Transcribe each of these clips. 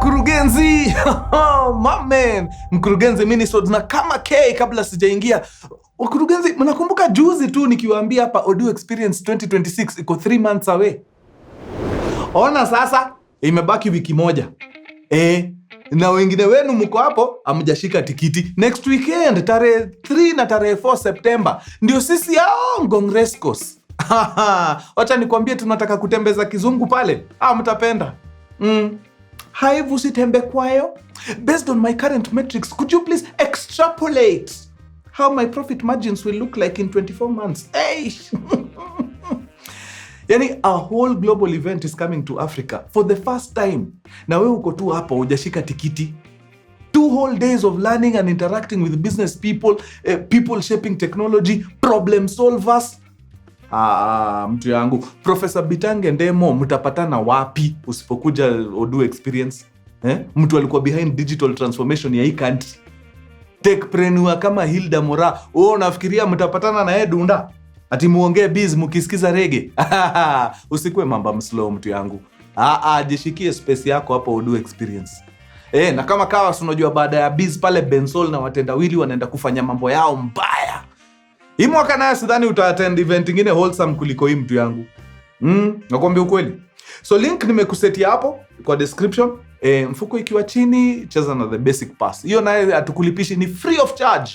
Mkurugenzi. Man. Mkurugenzi Minisodes na kama K kabla sijaingia. Mkurugenzi, mnakumbuka juzi tu nikiwaambia hapa audio experience 2026 iko 3 months away. Ona sasa imebaki wiki moja. Na wengine wenu mko hapo hamjashika tikiti. Next weekend tarehe 3 na tarehe 4 September ndio sisi hao Ngongrescos. Wacha nikwambie tunataka kutembeza kizungu pale. Mtapenda. Haivu sitembe kwayo. Based on my current metrics, could you please extrapolate how my profit margins will look like in 24 months? Yani a whole global event is coming to Africa for the first time. Na wewe uko tu hapa hujashika tikiti. 2 whole days of learning and interacting with business people, people shaping technology, problem solvers. Mtu yangu, Professor Bitange Ndemo mtapatana wapi usipokuja audio experience? Mtu alikuwa behind digital transformation ya hii country. Techpreneur kama Hilda Mora. Unafikiria mtapatana na yeye Dunda? Ati muongee biz mkisikiza rege? Usikue mamba mslow mtu yangu. Jishikie space yako hapo audio experience. Na kama kawa unajua baada ya biz pale Bensol na watendawili wanaenda kufanya mambo yao mbaya. Hii mwaka naye sidhani utaattend event ingine wholesome kuliko hii mtu yangu. Nakwambia ukweli. So link nimekusetia hapo kwa description. Mfuko ikiwa chini, cheza na the basic pass. Hiyo naye atukulipishi ni free of charge.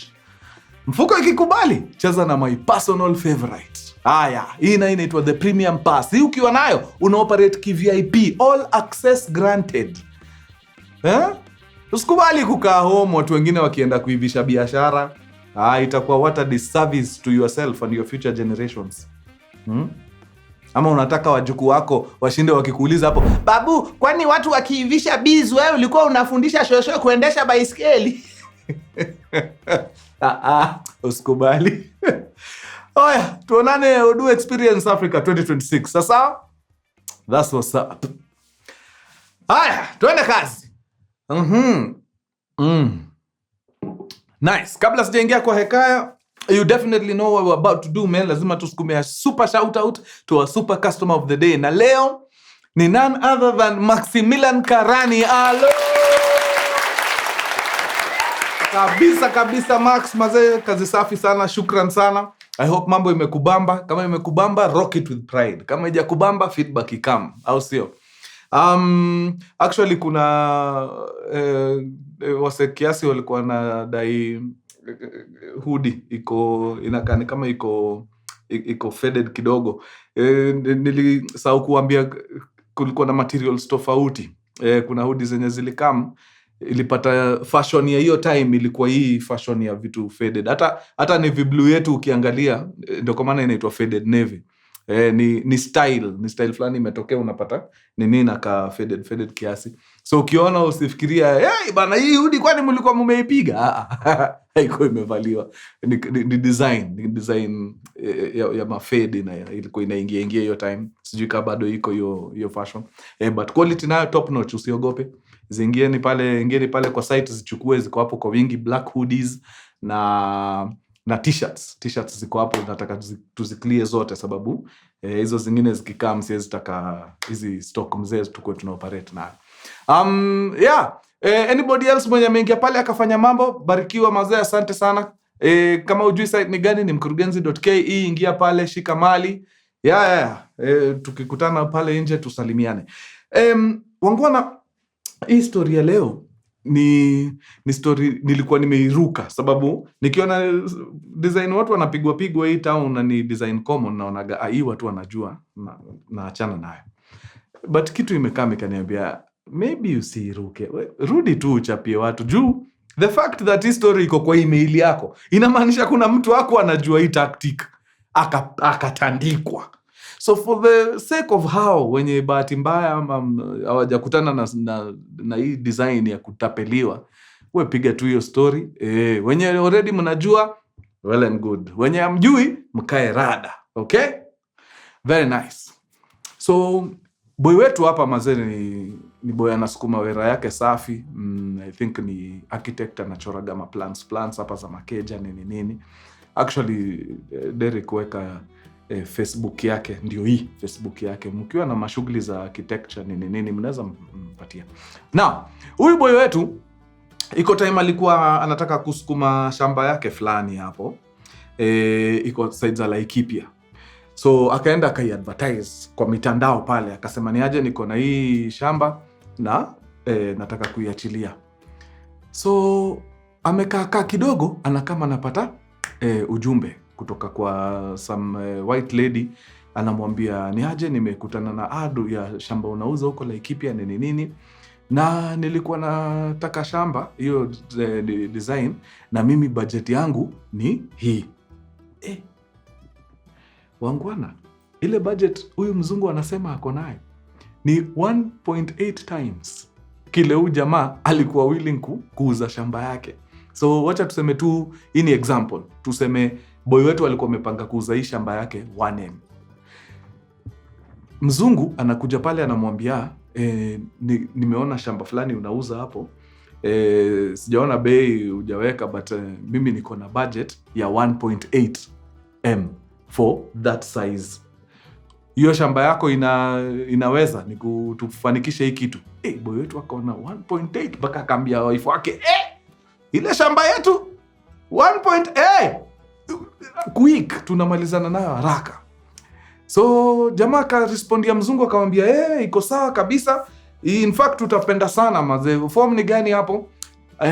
Mfuko ikikubali, cheza na my personal favorite. Hii na inaitwa the premium pass. Hii ukiwa nayo, unaoperate ki-VIP. All access granted. Usikubali kukaa home watu wengine wakienda kuivisha biashara. Itakuwa what a disservice to yourself and your future generations. Ama unataka wajukuu wako washinde wakikuuliza hapo, babu, kwani watu wakiivisha biz wewe ulikuwa unafundisha shosho kuendesha baiskeli? Usikubali. Oya, tuonane audio experience Africa 2026. Sasa, that's what's up. Tuende kazi. Nice. Kabla sijaingia kwa hekaya, you definitely know what we're about to do, man. Lazima tusukumia super shout out to our super customer of the day. Na leo ni none other than Maximilian Karani. Hello. Kabisa Max, mazee, kazi safi sana, shukran sana. I hope mambo imekubamba. Kama imekubamba, rock it with pride. Kama haijakubamba, feedback ikam, au sio? Actually kuna wase kiasi walikuwa na dai hoodie inakaa kama iko faded kidogo. Nilisahau kuambia kulikuwa na materials tofauti. Kuna hoodie zenye zilikam ilipata fashion ya hiyo time ilikuwa hii fashion ya vitu faded. Hata navy blue yetu ukiangalia ndio kwa maana inaitwa faded navy. Ni style fulani imetokea, unapata nini na ka faded kiasi. So ukiona usifikiria bana hii hoodie kwani mlikuwa mmeipiga. Haiko imevaliwa. Ni design ya mafade na ilikuwa inaingia hiyo time. Sijui kama bado iko hiyo fashion. But quality nayo top notch, usiogope. Ingieni pale kwa site zichukue, ziko hapo kwa wingi, black hoodies na t-shirts ziko hapo. Nataka tuziclear zote sababu hizo zingine zikikaa msiwezi taka hizi stock mzee tukue tunaoperate nayo. Anybody else mwenye ameingia pale akafanya mambo, barikiwa mazee, asante sana. Kama hujui site ni gani, ni mkurugenzi.ke, ingia pale, shika mali. Tukikutana pale nje tusalimiane. Wangwana, hii story ya leo ni story nilikuwa nimeiruka sababu nikiona design watu wanapigwa hii town na ni design common, naonaga hii watu wanajua na achana nayo. But kitu imekaa ikaniambia maybe usiruke, rudi tu uchapie watu juu the fact that hii story iko kwa email yako inamaanisha kuna mtu wako anajua hii tactic akatandikwa. So for the sake of how wenye bahati mbaya hawajakutana na hii design ya kutapeliwa, wewe piga tu hiyo story. Wenye already mnajua, well and good. Wenye hamjui, mkae rada. Okay? Very nice. So boy wetu hapa mazee ni boy anasukuma wera yake safi. I think ni architect, anachoraga plans hapa za makeja nini. Actually Derek weka Facebook yake, ndio hii Facebook yake. Mkiwa na mashughuli za architecture nini mnaweza mpatia. Now, huyu boy wetu iko time alikuwa anataka kusukuma shamba yake fulani hapo. Iko side za Laikipia. So akaenda akaiadvertise kwa mitandao pale, akasema ni aje niko na hii shamba na nataka kuiachilia. So amekaa kidogo, anakama anapata ujumbe kutoka kwa some white lady, anamwambia ni aje nimekutana na adu ya shamba unauza huko Laikipia nini na nilikuwa nataka shamba hiyo design na mimi budget yangu ni hii. Wangwana, ile budget huyu mzungu anasema ako nayo ni 1.8 times kile huyu jamaa alikuwa willing kuuza shamba yake. So wacha tuseme tu, hii ni example, tuseme boy wetu alikuwa amepanga kuuza hii shamba yake 1M. Mzungu anakuja pale anamwambia nimeona shamba fulani unauza hapo, sijaona bei hujaweka, but mimi niko na budget ya 1.8M for that size. Hiyo shamba yako inaweza tufanikishe hii kitu. Boy wetu akaona 1.8 mpaka akaambia wife wake, ile shamba yetu 1.8 quick, tunamalizana nayo haraka. So jamaa akarespondia mzungu akamwambia iko sawa kabisa, in fact tutapenda sana mazee. Form ni gani hapo?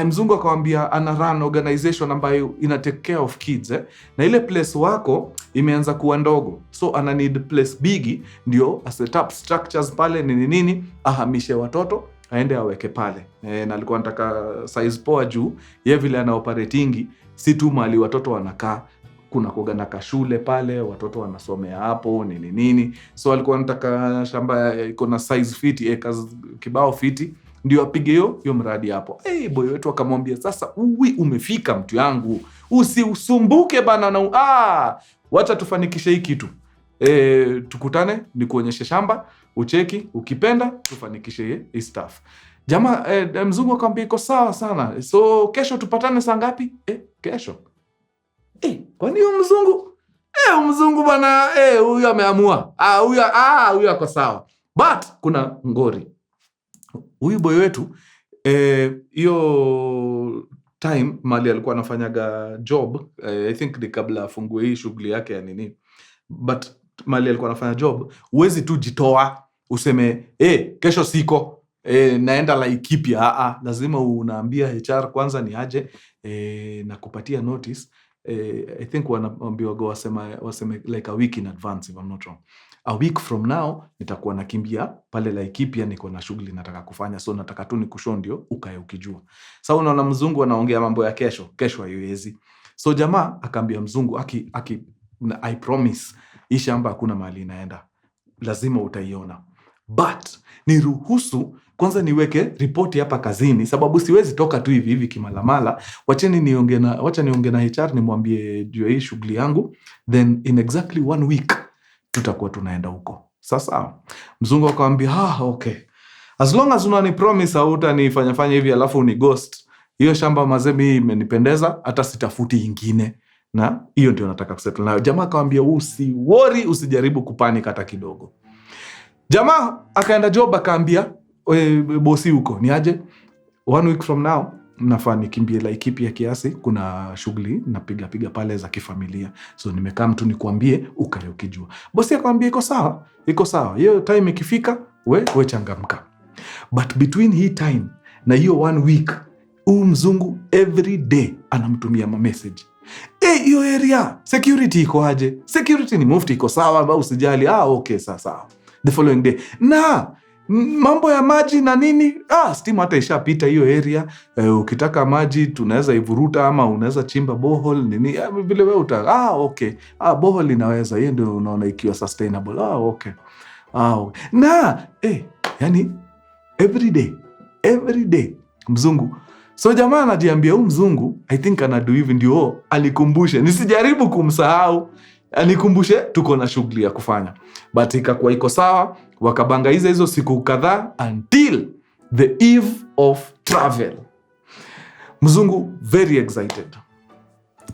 Mzungu akamwambia ana run organization ambayo ina take care of kids na ile place wako imeanza kuwa ndogo, so ana need place bigi ndio a set up structures pale nini ahamishe watoto aende aweke pale. Na alikuwa anataka size poa juu yeye vile ana operatingi si tu mali watoto wanakaa, kuna kuogana ka shule pale watoto wanasomea hapo nini. So alikuwa anataka shamba iko na size fiti, acres kibao fiti, ndio apige hiyo mradi hapo. Boy wetu akamwambia sasa, umefika mtu yangu, usumbuke bana na wacha tufanikishe hii kitu. Tukutane nikuonyeshe shamba, ucheki, ukipenda tufanikishe hii stuff. Jamaa mzungu akamwambia iko sawa sana. So kesho tupatane saa ngapi? Kesho. Kwani huyu mzungu? Mzungu bana, huyu ameamua. Huyu ako sawa. But kuna ngori. Huyu boy wetu hiyo time mali alikuwa anafanyaga job, I think ni kabla afungue hii shughuli yake ya nini. But mali alikuwa anafanya job, huwezi tu jitoa useme kesho siko naenda Laikipia. Lazima unaambia HR kwanza ni aje na kupatia notice. I think wanaambiwa go waseme like a week in advance if I'm not wrong. A week from now nitakuwa nakimbia pale Laikipia, niko na shughuli nataka kufanya, so nataka tu nikushow ndio ukae ukijua. Sasa unaona mzungu anaongea mambo ya kesho haiwezi. So jamaa akaambia mzungu I promise hii shamba hakuna mahali inaenda, lazima utaiona, but niruhusu kwanza niweke ripoti hapa kazini, sababu siwezi toka tu hivi kimalamala. Wacha niongee na HR nimwambie juu ya hii shughuli yangu, then in exactly 1 week tutakuwa tunaenda huko. Sasa mzungu akamwambia okay, as long as unani promise hautanifanya hivi alafu ni ghost, hiyo shamba mazemi imenipendeza, hata sitafuti ingine, na hiyo ndio nataka kusettle nayo. Jamaa akamwambia usijaribu kupanic hata kidogo. Jamaa akaenda job, akaambia bosi huko ni aje 1 week from now nafaa nikimbie Laikipia kiasi, kuna shughuli napiga pale za kifamilia, so nimekaa mtu nikuambie ukae ukijua. Bosi akamwambia iko sawa, hiyo time ikifika we changamka. But between hii time na hiyo 1 week mzungu every day anamtumia message, hiyo area security iko aje? Security ni mufti, iko sawa au usijali? Okay sawa. The following day na mambo ya maji na nini, steam hata ishapita hiyo area. Ukitaka maji tunaweza ivuruta ama unaweza chimba borehole nini, vile wewe okay. Borehole inaweza, hiyo ndio unaona ikiwa sustainable. Okay. Na yani every day mzungu. So jamaa anajiambia mzungu I think anadu hivi ndio alikumbushe nisijaribu kumsahau, anikumbushe tuko na shughuli ya kufanya. But ikakuwa iko sawa, wakabanga hizo siku kadhaa until the eve of travel. Mzungu very excited.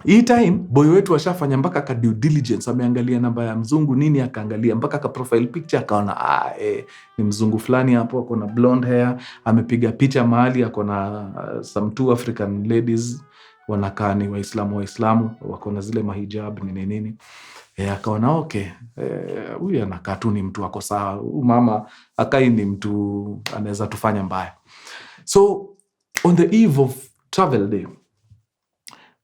Hii time boy wetu ashafanya mpaka ka due diligence, ameangalia namba ya mzungu nini, akaangalia mpaka ka profile picture, akaona ni mzungu fulani hapo, ako na blonde hair, amepiga picha mahali ako na some 2 African ladies wanakaa ni Waislamu wako na zile mahijab nini. Akaona okay, huyu anakaa tu ni mtu ako sawa, huyu mama akai ni mtu anaweza tufanya mbaya. So on the eve of travel day,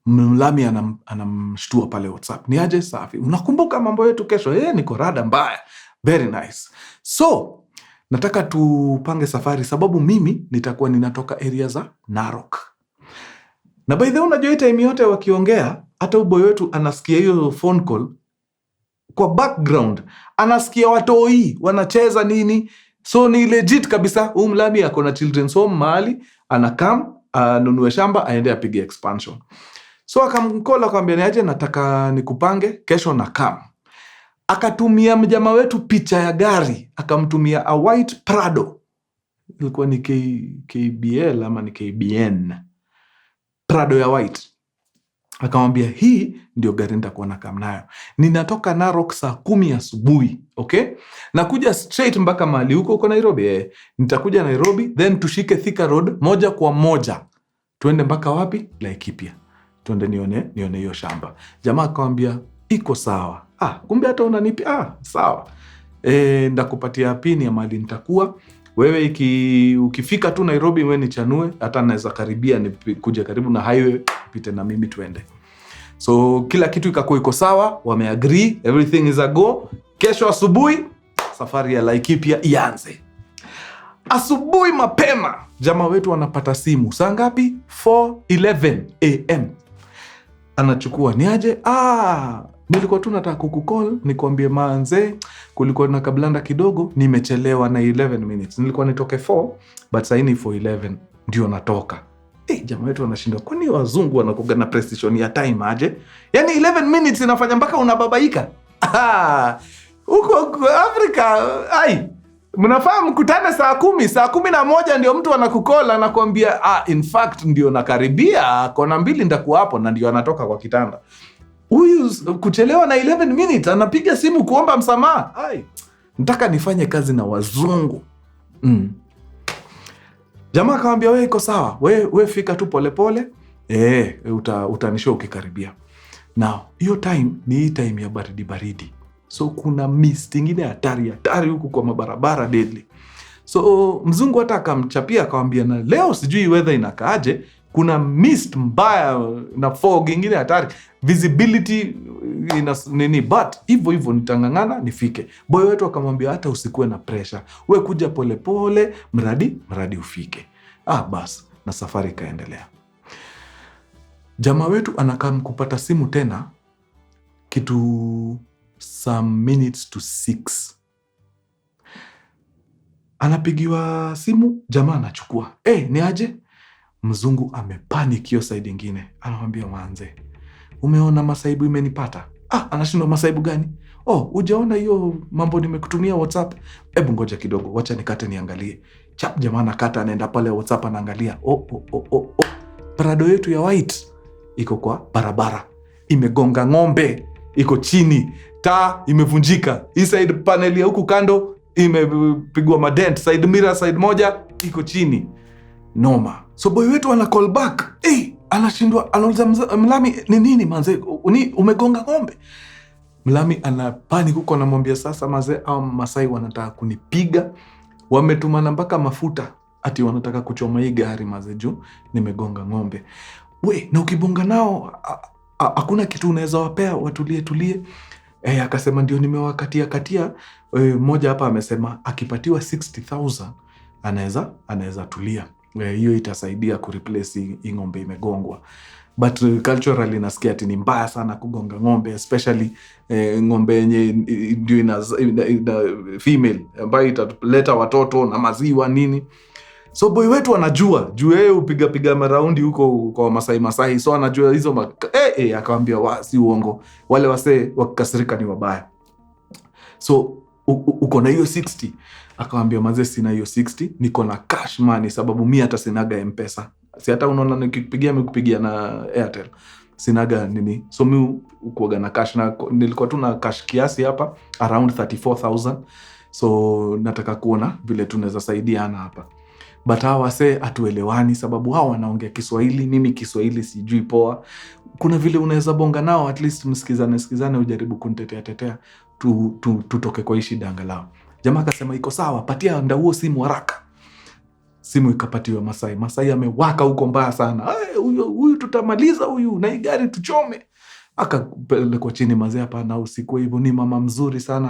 Mlami anamshtua pale WhatsApp, ni aje safi, unakumbuka mambo yetu kesho? Niko rada mbaya. Very nice. So nataka tupange safari, sababu mimi nitakuwa ninatoka area za Narok. Na by the way, unajua time yote wakiongea, hata uboy wetu anasikia hiyo phone call kwa background, anasikia watoi wanacheza nini. So ni legit kabisa, Mlami ako na children's home mahali, anakam anunue shamba aende apige expansion. So akamkola akamwambia niaje, nataka nikupange kesho na kam. Akatumia mjama wetu picha ya gari, akamtumia a white Prado, ilikuwa ni KBL ama ni KBN, Prado ya white. Akamwambia hii ndio gari nitakuwa na kam nayo, ninatoka Narok saa 10 asubuhi, okay? Nakuja straight mpaka mahali huko Nairobi. Nitakuja Nairobi, then tushike Thika Road moja kwa moja, tuende mpaka wapi? Laikipia, tuende nione hiyo shamba. Jamaa akamwambia iko sawa. Kumbe hata unanipi? Sawa. Ndakupatia pini ya mahali nitakuwa. Wewe ukifika tu Nairobi wewe nichanue, hata naweza karibia kuja karibu na highway, pite na mimi tuende. So kila kitu iko sawa, wameagree, everything is a go. Kesho asubuhi safari ya Laikipia ianze. Asubuhi mapema jamaa wetu anapata simu. Saa ngapi? 4:11 AM. Anachukua, niaje? Nilikuwa tu nataka kukucall nikwambie manze, kulikuwa na kablanda kidogo, nimechelewa na 11 minutes. Nilikuwa nitoke 4 but sasa ni 4:11 ndio natoka. Jamaa wetu anashinda, kwani wazungu wanakuga na precision ya time aje? Yaani 11 minutes inafanya mpaka unababaika. Huko Afrika mnafaa mkutane saa 10, saa 11 ndio mtu anakukola na kuambia in fact ndio nakaribia, kona 2 ndakuwa hapo, na ndio anatoka kwa kitanda. Huyu kuchelewa na 11 minutes anapiga simu kuomba msamaha. Nataka nifanye kazi na wazungu. Jamaa akamwambia wewe iko sawa, wewe fika tu polepole, utanishow ukikaribia. Now hiyo time ni time ya baridi. So kuna mist ingine hatari huku kwa mabarabara deadly. So mzungu hata akamchapia akamwambia, na leo sijui weather inakaaje, kuna mist mbaya na fog ingine hatari, visibility nini, but hivyo nitangangana nifike. Boy wetu akamwambia hata usikuwe na pressure, we kuja polepole mradi ufike. Bas, na safari kaendelea. Jamaa wetu anakam kupata simu tena kitu some minutes to 6. Anapigiwa simu, jamaa anachukua. Ni aje? Mzungu amepanic hiyo side ingine. Anamwambia manze, umeona masaibu imenipata? Anashindwa masaibu gani? Hujaona hiyo mambo nimekutumia WhatsApp? Hebu ngoja kidogo, wacha nikate niangalie. Chap, jamaa nakata, anaenda pale WhatsApp anaangalia. Prado yetu ya white iko kwa barabara, imegonga ng'ombe, iko chini, taa imevunjika, hii side panel ya huku kando imepigwa madent, side mirror side moja iko chini. Noma. So boy wetu ana call back. Anashindwa, anauliza Mlami, ni nini manze? Umegonga ng'ombe? Mlami ana panic huko, anamwambia sasa manze, au Masai wanataka kunipiga. Wametumana mpaka mafuta ati wanataka kuchoma hii gari manze juu nimegonga ng'ombe. Na ukibonga nao hakuna kitu unaweza wapea watulie. Akasema ndio nimewakatia. Mmoja hapa amesema akipatiwa 60,000 anaweza tulia. Hiyo itasaidia kureplace hii ng'ombe imegongwa. But culturally nasikia ati ni mbaya sana kugonga ng'ombe, especially ng'ombe yenye ndio ina female ambayo italeta watoto na maziwa nini. So boy wetu anajua juu yeye upiga maraundi huko kwa Masai, so anajua hizo akamwambia si uongo, wale wase wakikasirika ni wabaya. So uko na hiyo 60? Akamwambia mazee, sina hiyo 60, niko na cash money, sababu mimi hata sinaga Mpesa. Si hata unaona nikupigia na Airtel. sinaga nini, so mi ukuaga na cash, na nilikuwa tu na cash kiasi hapa around 34,000. So nataka kuona vile tunaweza saidiana hapa, but hawa wase hatuelewani sababu hawa wanaongea Kiswahili, mimi Kiswahili sijui poa. Kuna vile unaweza bonga nao, at least msikizane, ujaribu kunitetea tutoke kwa ishi dangalao. Jamaa akasema iko sawa, patia nda huo simu haraka. Simu ikapatiwa Masai. Masai amewaka huko mbaya sana. Huyu tutamaliza huyu, na hii gari tuchome. Akapelekwa chini, mazee hapana, usiku hivyo, ni mama mzuri sana,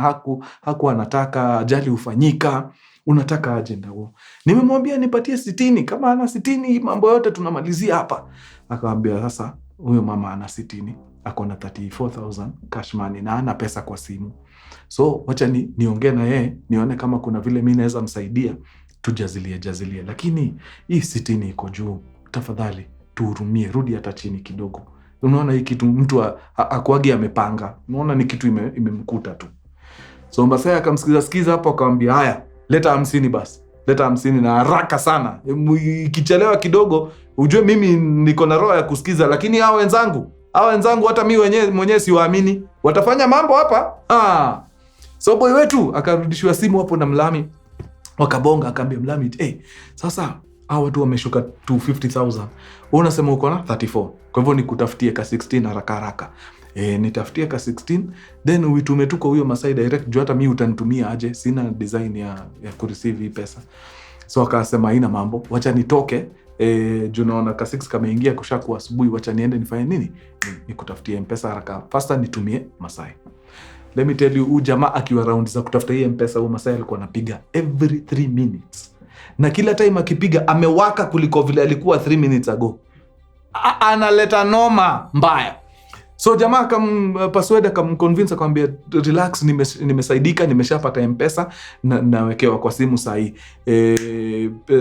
haku anataka ajali ufanyika, unataka agenda huo. Nimemwambia nipatie 60, kama ana 60 mambo yote tunamalizia hapa. Akamwambia sasa huyo mama ana 60, ako na 34,000 cash money na ana pesa kwa simu. So wacha niongee na yeye, nione kama kuna vile mimi naweza msaidia, tujazilie. Lakini hii 60 iko juu, tafadhali tuhurumie, rudi hata chini kidogo. Unaona hii kitu mtu akuagi amepanga, unaona ni kitu imemkuta tu. So Masai akamsikiza hapo, akamwambia haya, leta 50 basi, leta 50 na haraka sana. Ikichelewa kidogo ujue mimi niko na roho ya kusikiza, lakini hao wenzangu hata mimi mwenyewe siwaamini, watafanya mambo hapa. So boy wetu akarudishiwa simu hapo na Mlami, wakabonga, akaambia Mlami, sasa hao watu wameshuka 250,000. Wewe unasema uko na 34. Kwa hivyo nikutafutie ka 16 haraka. Nitafutie ka 16, then uitume tu kwa huyo Masai direct, juu hata mimi utanitumia aje, sina design ya kureceive hii pesa. So akasema haina mambo, wacha nitoke, juu naona ka 6 kameingia kushakuwa asubuhi, wacha niende nifanye nini, nikutafutie Mpesa haraka, faster nitumie Masai. Let me tell you, jamaa akiwa round za kutafuta hii Mpesa, huyo Masai alikuwa anapiga every 3 minutes. Na kila time akipiga amewaka kuliko vile alikuwa 3 minutes ago. Analeta noma mbaya. So jamaa persuade, akamconvince, akamwambia relax, nimesaidika, nimeshapata Mpesa na nawekewa kwa simu saa hii.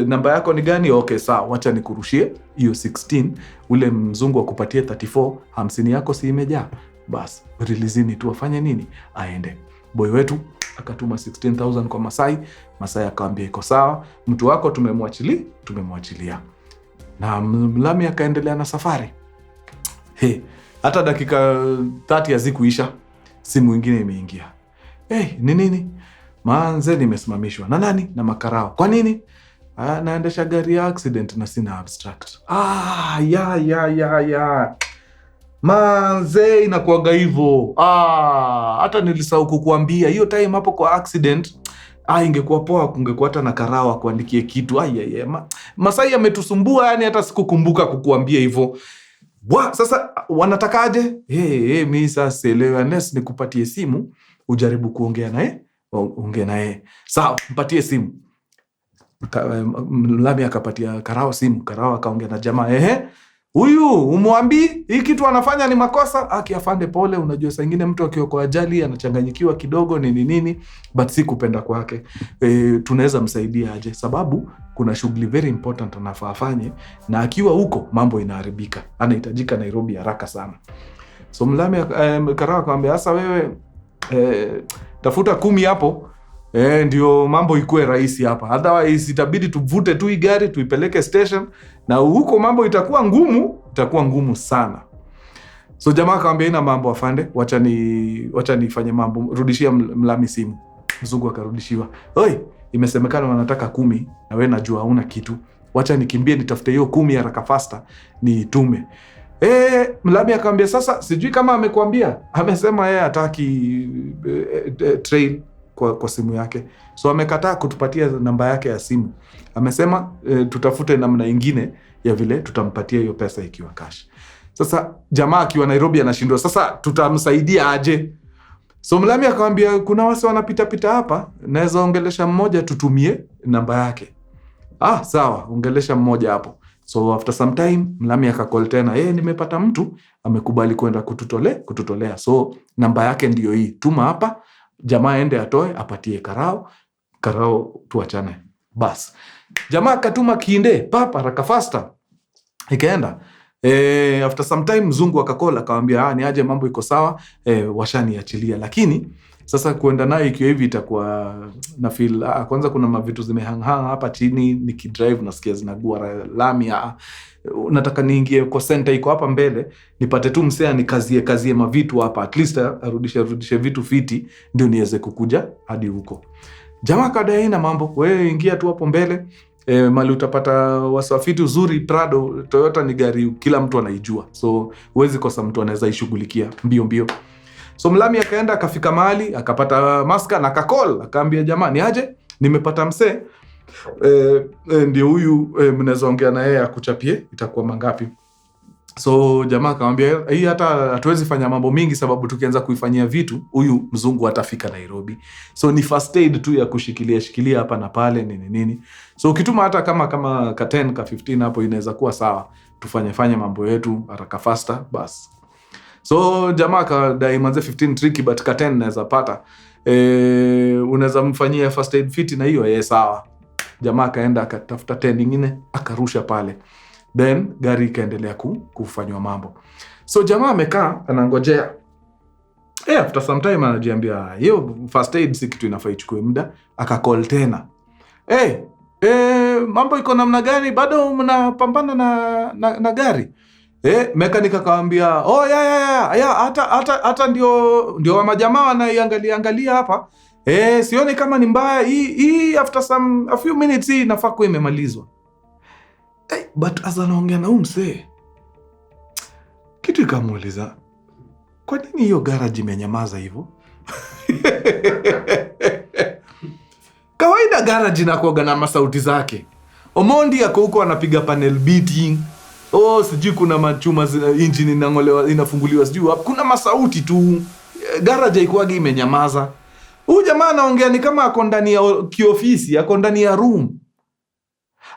Namba yako ni gani? Okay, sawa, wacha nikurushie hiyo 16, ule mzungu akupatie 34, 50 yako si imejaa. Bas, release tu afanye nini? Aende. Boy wetu akatuma 16,000 kwa Masai. Masai akamwambia iko sawa, mtu wako tumemwachilia. Na Mlami akaendelea na safari. Hata dakika 30 hazikuisha, simu nyingine imeingia. Ni nini? Manze, nimesimamishwa. Na nani? Na makarao. Kwa nini? Naendesha gari ya accident na sina abstract. Manze, inakuaga hivyo. Hata nilisahau kukuambia hiyo time hapo kwa accident. Ingekuwa poa kungekuwa hata na karawa kuandikie kitu. Masai ametusumbua, yani hata sikukumbuka kukuambia hivyo. Sasa wanatakaje? Mimi sasa sielewi, unless nikupatie simu ujaribu kuongea naye. Ongea naye. Sawa, mpatie simu. Mlami akapatia Karao simu. Karao akaongea na jamaa. Huyu umwambii hii kitu anafanya ni makosa. Akiafande pole, unajua saa nyingine mtu akiwa kwa ajali anachanganyikiwa kidogo nini, but si kupenda kwake. Tunaweza msaidia aje? Sababu kuna shughuli very important anafaa afanye, na akiwa huko mambo inaharibika. Anahitajika Nairobi haraka sana. So Mlami Karao akamwambia sasa wewe tafuta 10 hapo. Ndio mambo ikuwe rahisi hapa. Otherwise itabidi tuvute tu hii gari tuipeleke station, na huko mambo itakuwa ngumu sana. So jamaa akamwambia ina mambo afande, wacha nifanye mambo, rudishia Mlami simu. Mzungu akarudishiwa. Imesemekana wanataka 10 na wewe najua hauna kitu. Wacha nikimbie nitafute hiyo 10 haraka faster niitume. Mlami akamwambia sasa sijui kama amekuambia. Amesema yeye hataki trail kwa simu yake. So amekataa kutupatia namba yake ya simu. Amesema tutafute namna ingine ya vile tutampatia hiyo pesa ikiwa cash. Sasa jamaa akiwa Nairobi anashindwa, sasa tutamsaidia aje? So Mlami akamwambia kuna wase wanapita hapa, naweza ongelesha mmoja tutumie namba yake. Sawa, ongelesha mmoja hapo. So after some time Mlami akacall tena, nimepata mtu amekubali kwenda kututolea. So namba yake ndio hii, tuma hapa, jamaa ende atoe apatie Karao tuachane. Bas. Jamaa akatuma kiinde papa haraka faster. Ikaenda. After some time mzungu akakola akamwambia ni aje mambo iko sawa, washaniachilia, lakini Sasa kuenda naye ikiwa hivi itakuwa na feel kwanza kuna mavitu zimehang hapa chini, nikidrive nasikia zinagua lami. Nataka niingie kwa center iko hapa mbele, nipate tu msea nikazie mavitu hapa, at least arudishe vitu fiti ndio niweze kukuja hadi huko. Jamaa kadai na mambo, wewe ingia tu hapo mbele. Mali utapata wasafiti uzuri. Prado, Toyota ni gari kila mtu anaijua, so huwezi kosa mtu anaweza ishughulikia mbio. So mlami akaenda akafika mahali akapata maska na akacall akaambia jamani aje nimepata msee ndio huyu mnaweza ongea na yeye akuchapie itakuwa mangapi. So jamaa akamwambia hii hata hatuwezi fanya mambo mingi sababu tukianza kuifanyia vitu huyu mzungu atafika Nairobi. So ni first aid tu ya kushikilia hapa na pale nini. So ukituma hata kama ka 10 ka 15 hapo inaweza kuwa sawa. Tufanye mambo yetu haraka faster bas. So jamaa kadai manze 15 tricky but ka 10 naweza pata. Unaweza mfanyia first aid fit na hiyo sawa. Jamaa kaenda akatafuta 10 nyingine akarusha pale. Then gari ikaendelea kufanywa mambo. So jamaa amekaa anangojea. After some time anajiambia hiyo first aid si kitu inafaa ichukue muda. Akacall tena. Mambo iko namna gani? Bado mnapambana na gari? Mechanic akamwambia hata ndio wa majamaa wanaiangalia hapa. Sioni kama ni mbaya. Hii after a few minutes hii inafaa kuwa imemalizwa. But as anaongea na msee, kitu ikamuuliza, kwa nini hiyo garage imenyamaza hivyo? Kawaida garage inakuwa na masauti zake. Omondi yako huko anapiga panel beating. Sijui kuna machuma engine inangolewa inafunguliwa sijui kuna masauti tu. Garage haikuwagi imenyamaza. Huyu jamaa anaongea ni kama ako ndani ya kiofisi, ako ndani ya room.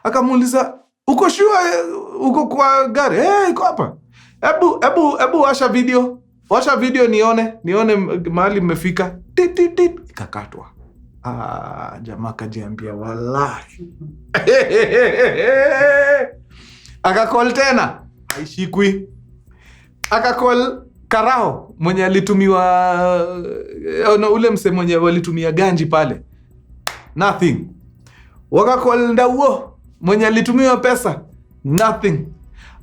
Akamuuliza, uko sure uko kwa gari? Iko hapa. Ebu washa video nione mahali mmefika. Ikakatwa. Jamaa kajiambia wallahi. Akacall tena haishikwi. Akacall Karao mwenye alitumiwa ule mse mwenye walitumia ganji pale, nothing. Wakacall Ndauo mwenye alitumiwa pesa, nothing.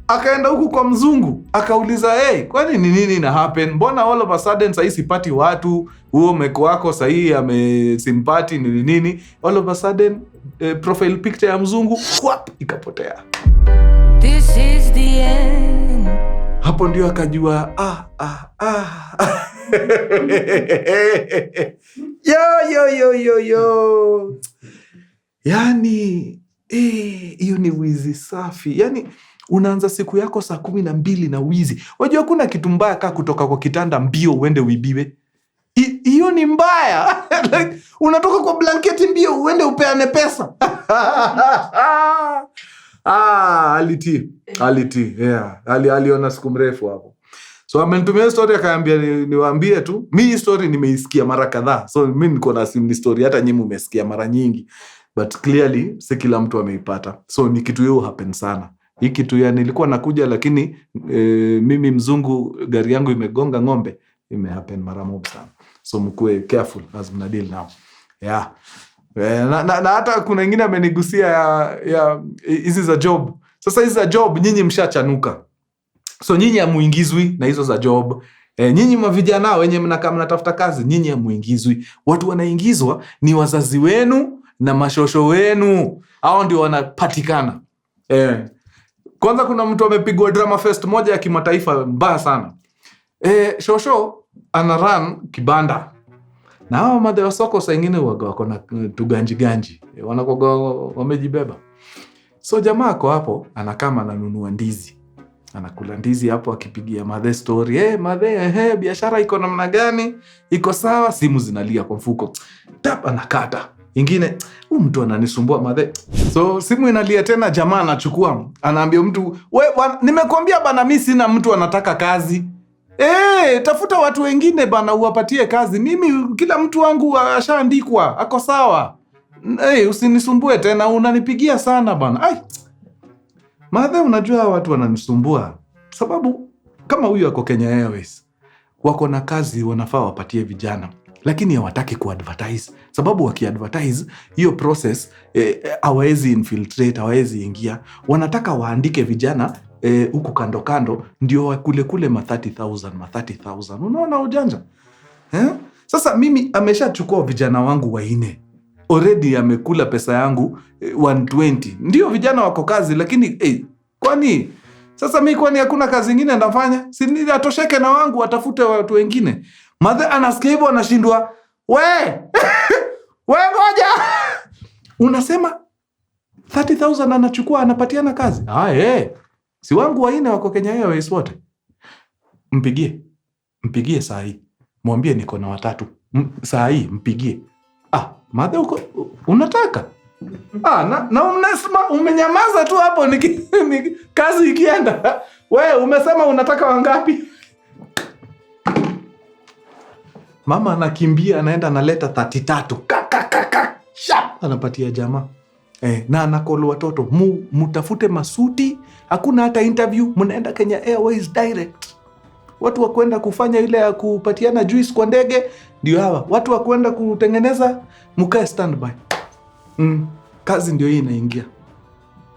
Akaenda huku kwa mzungu akauliza kwani ni nini na happen? Mbona all of a sudden sasa sipati watu, huo meko wako sasa amesimpati nini? All of a sudden profile picture ya mzungu ikapotea. This is the end. Hapo ndio akajua yo. Yani hiyo ni wizi safi. Yani unaanza siku yako saa 12 na wizi. Wajua kuna kitu mbaya kaa kutoka kwa kitanda mbio uende uibiwe. Hiyo ni mbaya. Like, unatoka kwa blanketi mbio uende upeane pesa. Aliti. Yeah. Aliona siku mrefu hapo. So amenitumia story akaambia niwaambie tu. Mimi story nimeisikia mara kadhaa. So mimi niko na simu story hata nyinyi mmesikia mara nyingi. But clearly si kila mtu ameipata. So ni kitu hiyo happen sana. Hii kitu nilikuwa nakuja lakini mimi mzungu gari yangu imegonga ng'ombe. Happen mara mob sana. So mkuwe careful as mna deal now. Yeah. Na hata kuna wengine amenigusia ya hizi za job. Sasa hizi za job nyinyi mshachanuka. So nyinyi hamuingizwi na hizo za job. Nyinyi mavijana wenye mnakaa mnatafuta kazi, nyinyi hamuingizwi. Watu wanaingizwa ni wazazi wenu na mashosho wenu. Hao ndio wanapatikana. Kwanza kuna mtu amepigwa drama fest moja ya kimataifa mbaya sana. Shosho ana run kibanda. Na hao madhe wa soko saa ingine wako na tuganji. Wanakuwa wamejibeba. So jamaa ako hapo anakama ananunua ndizi. Anakula ndizi hapo akipigia madhe story. Madhe, biashara iko namna gani? Iko sawa? Simu zinalia kwa mfuko. Tap anakata. Ingine, mtu ananisumbua madhe. So simu inalia tena, jamaa anachukua. Anaambia mtu, nimekuambia bana mimi sina mtu anataka kazi. Tafuta watu wengine bana uwapatie kazi. Mimi kila mtu wangu ashaandikwa, ako sawa. Usinisumbue tena, unanipigia sana bana. Madhe, unajua watu wananisumbua. Sababu kama huyu ako Kenya Airways, wako na kazi wanafaa wapatie vijana. lakini hawataki kuadvertise, sababu wakiadvertise hiyo process hawezi infiltrate, hawezi ingia. Wanataka waandike vijana huku kando kando ndio kule ma 30,000. Unaona ujanja? Sasa mimi ameshachukua vijana wangu 4 already, amekula pesa yangu 120. Ndio vijana wako kazi, lakini kwani sasa mimi kwani hakuna kazi nyingine ndafanya? Si nini atosheke na wangu, atafute watu wengine. Madhe anasikia hivyo anashindwa. We ngoja. Unasema 30,000 anachukua anapatiana kazi. Si wangu 4 wako Kenya Airways wote. Mpigie saa hii. Mwambie niko na 3. Saa hii mpigie. Madhe uko unataka? Na unasema umenyamaza tu hapo kazi ikienda. We umesema unataka wangapi? Mama anakimbia anaenda analeta 33. Sharp anapatia jamaa. Na anakolo watoto, mutafute masuti, hakuna hata interview, mnaenda Kenya Airways direct. Watu wa kwenda kufanya ile ya kupatiana juice kwa ndege ndio hawa. Watu wa kwenda kutengeneza mkae standby. Kazi ndio hii inaingia.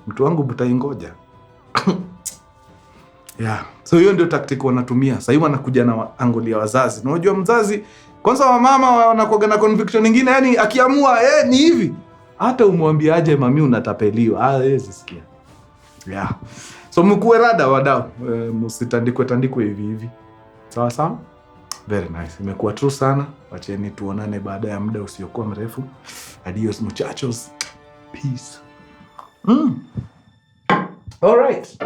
Mtu wangu mtaingoja. So hiyo ndio tactic wanatumia. Sasa hivi wanakuja na angolia wazazi. Na unajua mzazi kwanza wa mama wanakuwa na conviction nyingine, yani akiamua ni hivi. Hata umwambie aje mami unatapeliwa, hawezi sikia. So mkuwe rada wadau, msitandikwe hivi. Sawa? Very nice. Imekuwa true sana. Wacheni tuonane baada ya muda usiokuwa mrefu. Adios muchachos. Peace. All right.